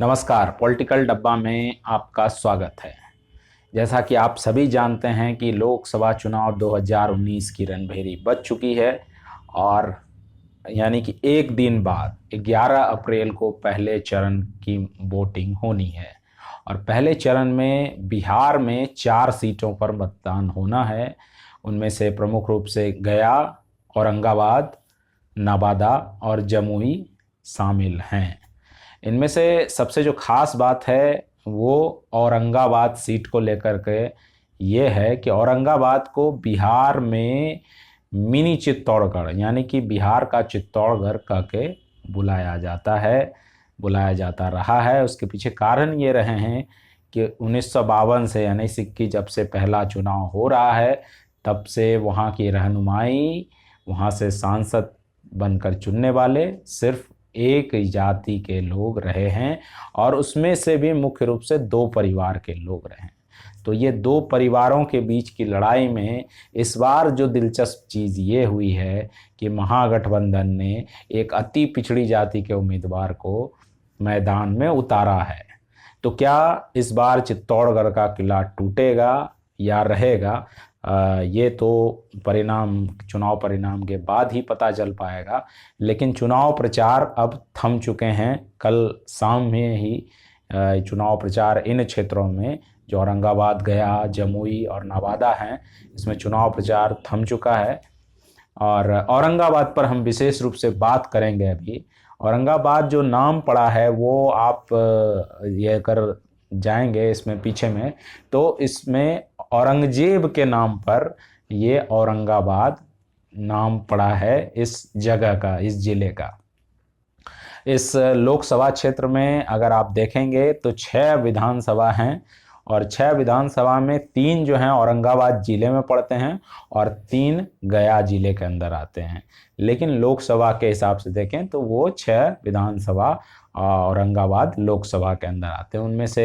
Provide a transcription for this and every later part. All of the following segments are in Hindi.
नमस्कार। पॉलिटिकल डब्बा में आपका स्वागत है। जैसा कि आप सभी जानते हैं कि लोकसभा चुनाव 2019 की रणभेरी बज चुकी है और यानी कि एक दिन बाद 11 अप्रैल को पहले चरण की वोटिंग होनी है। और पहले चरण में बिहार में 4 सीटों पर मतदान होना है। उनमें से प्रमुख रूप से गया, औरंगाबाद, नवादा और जमुई शामिल हैं। इनमें से सबसे जो खास बात है वो औरंगाबाद सीट को लेकर के ये है कि औरंगाबाद को बिहार में मिनी चित्तौड़गढ़ यानी कि बिहार का चित्तौड़गढ़ कह के बुलाया जाता है, बुलाया जाता रहा है। उसके पीछे कारण ये रहे हैं कि 1952 से यानी सिक्की जब से पहला चुनाव हो रहा है तब से वहाँ की रहनुमाई, वहाँ से सांसद बनकर चुनने वाले सिर्फ एक जाति के लोग रहे हैं और उसमें से भी मुख्य रूप से 2 परिवार के लोग रहे हैं। तो ये 2 परिवारों के बीच की लड़ाई में इस बार जो दिलचस्प चीज़ ये हुई है कि महागठबंधन ने एक अति पिछड़ी जाति के उम्मीदवार को मैदान में उतारा है। तो क्या इस बार चित्तौड़गढ़ का किला टूटेगा या रहेगा, ये तो चुनाव परिणाम के बाद ही पता चल पाएगा। लेकिन चुनाव प्रचार अब थम चुके हैं। कल शाम में ही चुनाव प्रचार इन क्षेत्रों में जो औरंगाबाद, गया, जमुई और नवादा हैं, इसमें चुनाव प्रचार थम चुका है। और औरंगाबाद पर हम विशेष रूप से बात करेंगे। अभी औरंगाबाद जो नाम पड़ा है वो आप ये कर जाएंगे इसमें पीछे में, तो इसमें औरंगजेब के नाम पर ये औरंगाबाद नाम पड़ा है इस जगह का, इस जिले का। इस लोकसभा क्षेत्र में अगर आप देखेंगे तो 6 विधानसभा हैं और 6 विधानसभा में 3 जो हैं औरंगाबाद जिले में पड़ते हैं और 3 गया जिले के अंदर आते हैं। लेकिन लोकसभा के हिसाब से देखें तो वो 6 विधानसभा औरंगाबाद लोकसभा के अंदर आते हैं। उनमें से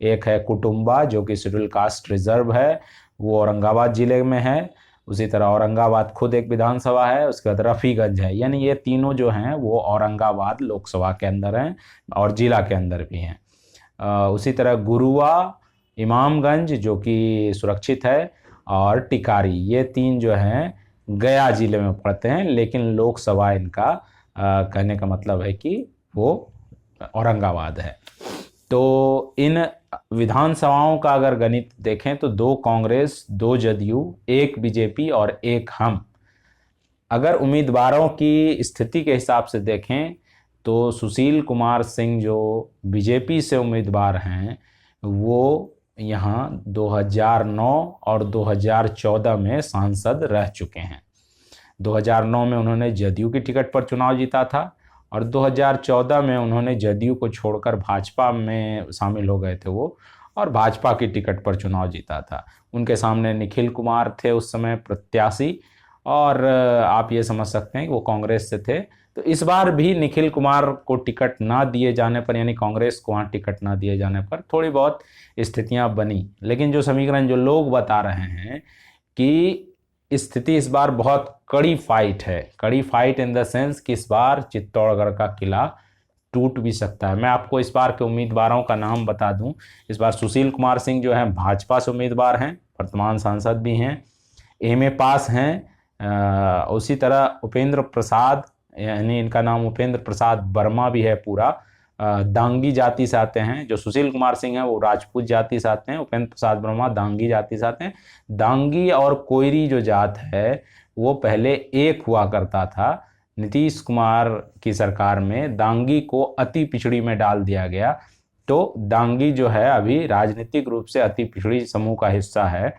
एक है कुटुंबा जो कि शेड्यूल कास्ट रिजर्व है, वो औरंगाबाद जिले में है। उसी तरह औरंगाबाद खुद एक विधानसभा है, उसके बाद रफ़ीगंज है। यानी ये तीनों जो हैं वो औरंगाबाद लोकसभा के अंदर हैं और जिला के अंदर भी हैं। उसी तरह गुरुआ, इमामगंज जो कि सुरक्षित है और टिकारी, ये 3 जो हैं गया जिले में पड़ते हैं। लेकिन लोकसभा इनका कहने का मतलब है कि वो औरंगाबाद है। तो इन विधानसभाओं का अगर गणित देखें तो 2 कांग्रेस, 2 जदयू, 1 बीजेपी और 1 हम। अगर उम्मीदवारों की स्थिति के हिसाब से देखें तो सुशील कुमार सिंह जो बीजेपी से उम्मीदवार हैं वो यहाँ 2009 और 2014 में सांसद रह चुके हैं। 2009 में उन्होंने जदयू की टिकट पर चुनाव जीता था और 2014 में उन्होंने जदयू को छोड़कर भाजपा में शामिल हो गए थे वो, और भाजपा की टिकट पर चुनाव जीता था। उनके सामने निखिल कुमार थे उस समय प्रत्याशी, और आप ये समझ सकते हैं कि वो कांग्रेस से थे। तो इस बार भी निखिल कुमार को टिकट ना दिए जाने पर, यानी कांग्रेस को वहाँ टिकट ना दिए जाने पर थोड़ी बहुत स्थितियाँ बनी। लेकिन जो समीकरण जो लोग बता रहे हैं कि स्थिति इस बार बहुत कड़ी फाइट है, कड़ी फाइट इन द सेंस कि इस बार चित्तौड़गढ़ का किला टूट भी सकता है। मैं आपको इस बार के उम्मीदवारों का नाम बता दूं। इस बार सुशील कुमार सिंह जो हैं भाजपा से उम्मीदवार हैं, वर्तमान सांसद भी हैं, एमए पास हैं। उसी तरह उपेंद्र प्रसाद, यानी इनका नाम उपेंद्र प्रसाद वर्मा भी है पूरा, दांगी जाति से आते हैं। जो सुशील कुमार सिंह हैं वो राजपूत जाति से आते हैं, उपेंद्र प्रसाद वर्मा दांगी जाति से आते हैं। दांगी और कोयरी जो जात है वो पहले एक हुआ करता था। नीतीश कुमार की सरकार में दांगी को अति पिछड़ी में डाल दिया गया। तो दांगी जो है अभी राजनीतिक रूप से अति पिछड़ी समूह का हिस्सा है,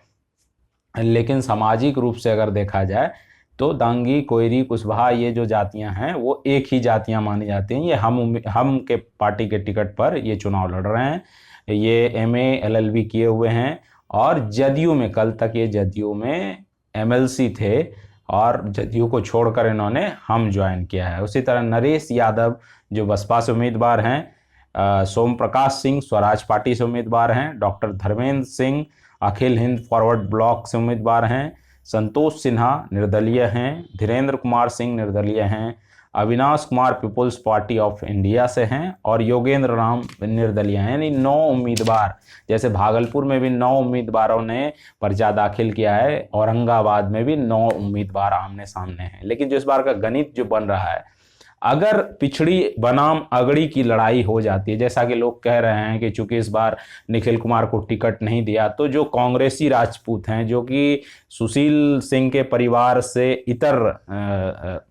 लेकिन सामाजिक रूप से अगर देखा जाए तो दांगी, कोयरी, कुशवाहा ये जो जातियां हैं वो एक ही जातियां मानी जाती हैं। ये हम के पार्टी के टिकट पर ये चुनाव लड़ रहे हैं। ये एमए एलएलबी किए हुए हैं और जदयू में, कल तक ये जदयू में एमएलसी थे और जदयू को छोड़कर इन्होंने हम ज्वाइन किया है। उसी तरह नरेश यादव जो बसपा से उम्मीदवार हैं, सोम प्रकाश सिंह स्वराज पार्टी से उम्मीदवार हैं, डॉक्टर धर्मेंद्र सिंह अखिल हिंद फॉरवर्ड ब्लॉक से उम्मीदवार हैं, संतोष सिन्हा निर्दलीय हैं, धीरेन्द्र कुमार सिंह निर्दलीय हैं, Avinash Kumar People's Party of India से हैं और योगेंद्र राम निर्दलीय हैं। यानी 9 उम्मीदवार, जैसे भागलपुर में भी 9 उम्मीदवारों ने पर्चा दाखिल किया है, औरंगाबाद में भी 9 उम्मीदवार आमने सामने हैं। लेकिन जो इस बार का गणित जो बन रहा है, अगर पिछड़ी बनाम अगड़ी की लड़ाई हो जाती है, जैसा कि लोग कह रहे हैं कि चूंकि इस बार निखिल कुमार को टिकट नहीं दिया, तो जो कांग्रेसी राजपूत हैं, जो कि सुशील सिंह के परिवार से इतर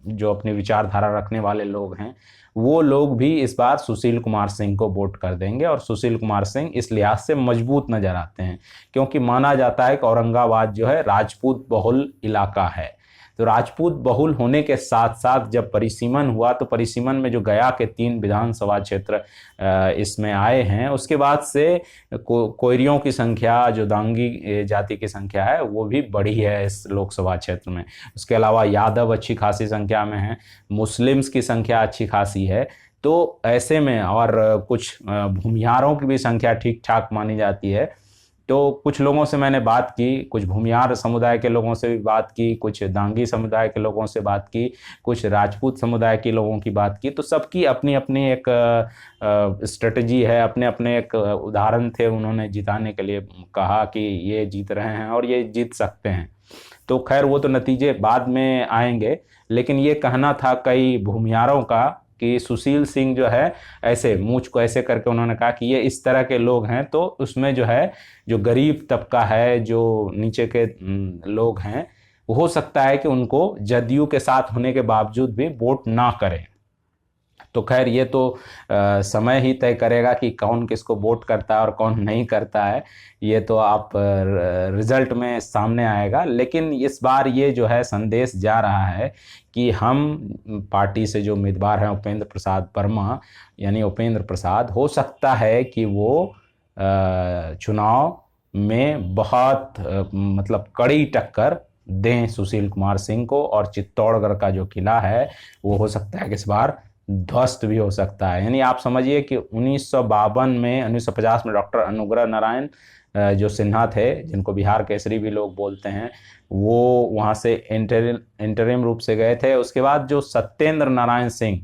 जो अपनी विचारधारा रखने वाले लोग हैं, वो लोग भी इस बार सुशील कुमार सिंह को वोट कर देंगे। और सुशील कुमार सिंह इस लिहाज से मजबूत नजर आते हैं क्योंकि माना जाता है कि औरंगाबाद जो है राजपूत बहुल इलाका है। तो राजपूत बहुल होने के साथ साथ जब परिसीमन हुआ, तो परिसीमन में जो गया के 3 विधानसभा क्षेत्र इसमें आए हैं, उसके बाद से कोयरियों की संख्या, जो दांगी जाति की संख्या है, वो भी बढ़ी है इस लोकसभा क्षेत्र में। उसके अलावा यादव अच्छी खासी संख्या में है, मुस्लिम्स की संख्या अच्छी खासी है। तो ऐसे में और कुछ भूमिहारों की भी संख्या ठीक ठाक मानी जाती है। तो कुछ लोगों से मैंने बात की, कुछ भूमिहार समुदाय के लोगों से भी बात की, कुछ दांगी समुदाय के लोगों से बात की, कुछ राजपूत समुदाय के लोगों की बात की। तो सबकी अपनी अपनी एक स्ट्रेटजी है, अपने अपने एक उदाहरण थे उन्होंने जिताने के लिए कहा कि ये जीत रहे हैं और ये जीत सकते हैं। तो खैर वो तो नतीजे बाद में आएंगे, लेकिन ये कहना था कई भूमिहारों का कि सुशील सिंह जो है, ऐसे मूंछ को ऐसे करके उन्होंने कहा कि ये इस तरह के लोग हैं, तो उसमें जो है जो गरीब तबका है, जो नीचे के लोग हैं, हो सकता है कि उनको जदयू के साथ होने के बावजूद भी वोट ना करें। तो खैर ये तो समय ही तय करेगा कि कौन किसको वोट करता है और कौन नहीं करता है, ये तो आप रिजल्ट में सामने आएगा। लेकिन इस बार ये जो है संदेश जा रहा है कि हम पार्टी से जो उम्मीदवार हैं उपेंद्र प्रसाद वर्मा, यानी उपेंद्र प्रसाद, हो सकता है कि वो चुनाव में बहुत मतलब कड़ी टक्कर दें सुशील कुमार सिंह को, और चित्तौड़गढ़ का जो किला है वो हो सकता है कि इस बार ध्वस्त भी हो सकता है। यानी आप समझिए कि 1950 में डॉक्टर अनुग्रह नारायण जो सिन्हा थे, जिनको बिहार केसरी भी लोग बोलते हैं, वो वहाँ से इंटरिम रूप से गए थे। उसके बाद जो सत्येंद्र नारायण सिंह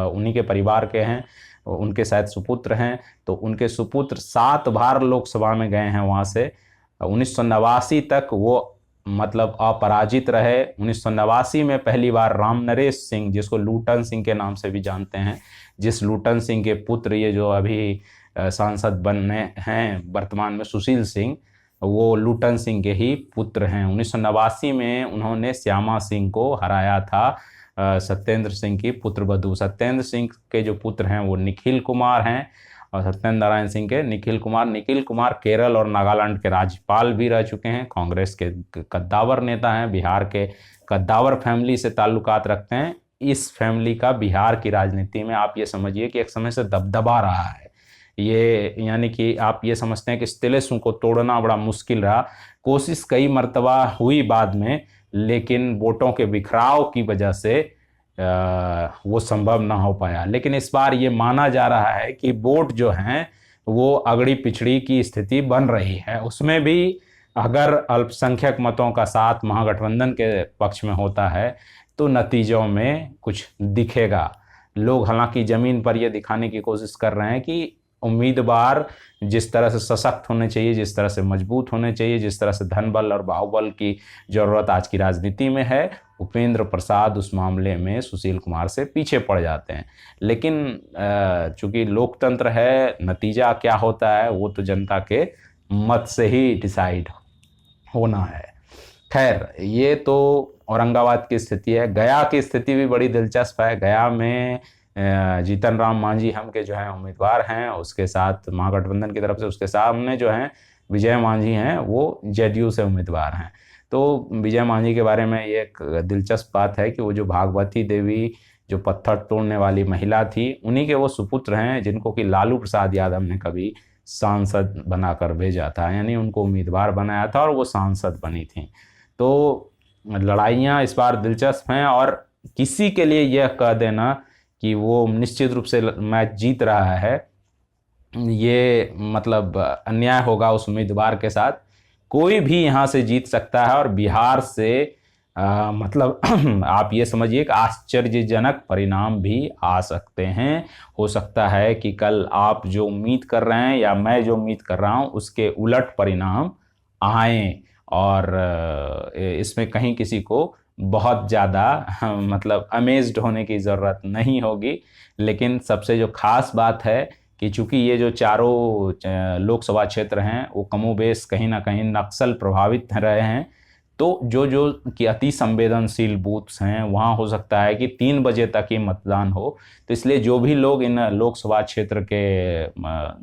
उन्हीं के परिवार के हैं, उनके शायद सुपुत्र हैं, तो उनके सुपुत्र 7 बार लोकसभा में गए हैं वहाँ से। 1989 तक वो मतलब अपराजित रहे। 1989 में पहली बार राम नरेश सिंह, जिसको लूटन सिंह के नाम से भी जानते हैं, जिस लूटन सिंह के पुत्र ये जो अभी सांसद बने हैं वर्तमान में, सुशील सिंह, वो लूटन सिंह के ही पुत्र हैं। 1989 में उन्होंने श्यामा सिंह को हराया था, सत्येंद्र सिंह की पुत्रवधू। सत्येंद्र सिंह के जो पुत्र हैं वो निखिल कुमार हैं, और सत्येंद्र नारायण सिंह के निखिल कुमार केरल और नागालैंड के राज्यपाल भी रह चुके हैं, कांग्रेस के कद्दावर नेता हैं, बिहार के कद्दावर फैमिली से ताल्लुकात रखते हैं। इस फैमिली का बिहार की राजनीति में आप ये समझिए कि एक समय से दबदबा रहा है। ये यानी कि आप ये समझते हैं कि इस तिलिस्म को तोड़ना बड़ा मुश्किल रहा। कोशिश कई मर्तबा हुई बाद में, लेकिन वोटों के बिखराव की वजह से वो संभव ना हो पाया। लेकिन इस बार ये माना जा रहा है कि वोट जो हैं वो अगड़ी पिछड़ी की स्थिति बन रही है। उसमें भी अगर अल्पसंख्यक मतों का साथ महागठबंधन के पक्ष में होता है तो नतीजों में कुछ दिखेगा। लोग हालांकि ज़मीन पर ये दिखाने की कोशिश कर रहे हैं कि उम्मीदवार जिस तरह से सशक्त होने चाहिए, जिस तरह से मजबूत होने चाहिए, जिस तरह से धन बल और बाहुबल की ज़रूरत आज की राजनीति में है, उपेंद्र प्रसाद उस मामले में सुशील कुमार से पीछे पड़ जाते हैं। लेकिन चूंकि लोकतंत्र है, नतीजा क्या होता है वो तो जनता के मत से ही डिसाइड होना है। खैर ये तो औरंगाबाद की स्थिति है। गया की स्थिति भी बड़ी दिलचस्प है। गया में जीतन राम मांझी हम के जो हैं उम्मीदवार हैं, उसके साथ महागठबंधन की तरफ से उसके सामने जो हैं विजय मांझी हैं, वो जेडीयू से उम्मीदवार हैं। तो विजय मांझी के बारे में ये एक दिलचस्प बात है कि वो जो भागवती देवी जो पत्थर तोड़ने वाली महिला थी, उन्हीं के वो सुपुत्र हैं जिनको कि लालू प्रसाद यादव ने कभी सांसद बनाकर भेजा था, यानी उनको उम्मीदवार बनाया था और वो सांसद बनी थी। तो लड़ाइयाँ इस बार दिलचस्प हैं, और किसी के लिए यह कह देना कि वो निश्चित रूप से मैच जीत रहा है, ये मतलब अन्याय होगा उस उम्मीदवार के साथ। कोई भी यहाँ से जीत सकता है, और बिहार से मतलब आप ये समझिए कि आश्चर्यजनक परिणाम भी आ सकते हैं। हो सकता है कि कल आप जो उम्मीद कर रहे हैं या मैं जो उम्मीद कर रहा हूँ उसके उलट परिणाम आए, और इसमें कहीं किसी को बहुत ज़्यादा मतलब अमेज्ड होने की ज़रूरत नहीं होगी। लेकिन सबसे जो खास बात है कि चूंकि ये जो चारों लोकसभा क्षेत्र हैं वो कमोबेश कहीं ना कहीं नक्सल प्रभावित रहे हैं, तो जो जो कि अति संवेदनशील बूथ्स हैं वहाँ हो सकता है कि 3 बजे तक ही मतदान हो। तो इसलिए जो भी लोग इन लोकसभा क्षेत्र के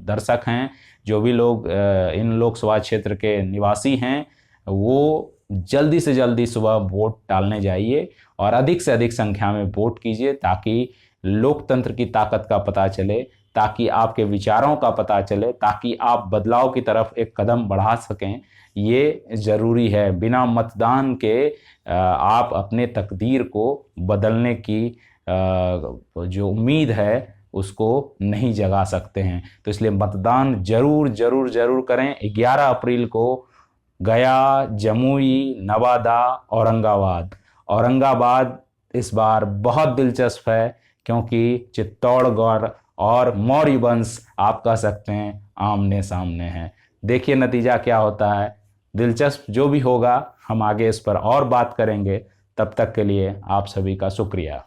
दर्शक हैं, जो भी लोग इन लोकसभा क्षेत्र के निवासी हैं, वो जल्दी से जल्दी सुबह वोट डालने जाइए और अधिक से अधिक संख्या में वोट कीजिए, ताकि लोकतंत्र की ताकत का पता चले, ताकि आपके विचारों का पता चले, ताकि आप बदलाव की तरफ एक कदम बढ़ा सकें। ये ज़रूरी है। बिना मतदान के आप अपने तकदीर को बदलने की जो उम्मीद है उसको नहीं जगा सकते हैं। तो इसलिए मतदान जरूर जरूर जरूर करें। 11 अप्रैल को गया, जमुई, नवादा, औरंगाबाद। औरंगाबाद इस बार बहुत दिलचस्प है, क्योंकि चित्तौड़गढ़ और मौर्य वंश आप कह सकते हैं आमने सामने हैं। देखिए नतीजा क्या होता है। दिलचस्प जो भी होगा हम आगे इस पर और बात करेंगे। तब तक के लिए आप सभी का शुक्रिया।